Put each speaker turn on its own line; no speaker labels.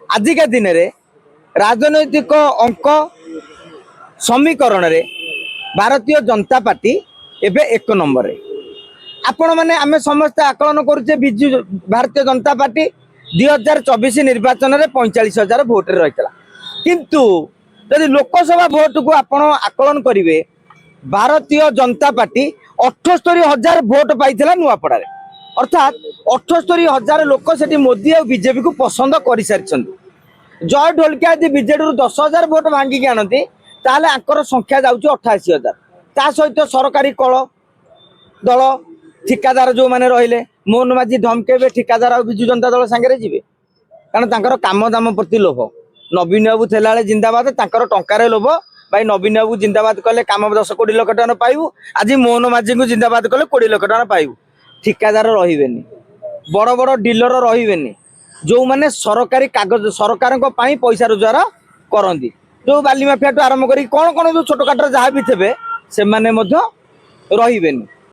आजिका दिन रे राजनैतिक अंक समीकरण रे भारतीय जनता पार्टी एबे एक नंबर रे आपण माने आमे समस्त आकलन करूचे बिजु भारतीय जनता पार्टी 2024 निर्वाचन रे 45,000 भोट रे रहितला किंतु यदि लोकसभा भोट को आपण आकलन करिवे भारतीय जनता पार्टी 78,000 भोट पाइथिला नुआपड़ा रे अर्थात 78,000 लोक सेठी मोदी और बीजेपी को पसंद कर सारी जय ढोलकिया यदि बीजेडी रु 10,000 भोट भांगिकी आनती ताले आंकर संख्या जाउची 88,000 ता सहित सरकारी कल दल ठिकादार जो माने रहिले मोहन माझी धमकेबे ठिकादार और बिजु जनता दल संगे जीवे कारण तांकर काम दाम प्रति लोभ नवीन बाबू थेला जिंदाबाद तांकर टंकार लोभ भाई नवीन बाबू जिंदाबाद कले काम 10 कोटी लाख टका पाइबू आज मोहन माझी को जिंदाबाद कले 20 लाख टका पाइबू ठिकादार रहिबेनी बड़ बड़ डीलर रहिबेनी जो माने सरकारी कागज सरकार को पाई पैसा रोजगार करंदी जो बाली माफिया आरंभ करी कौन कौन जो छोट काटर जहाँ भी थे से माने मध्य रहिबेनी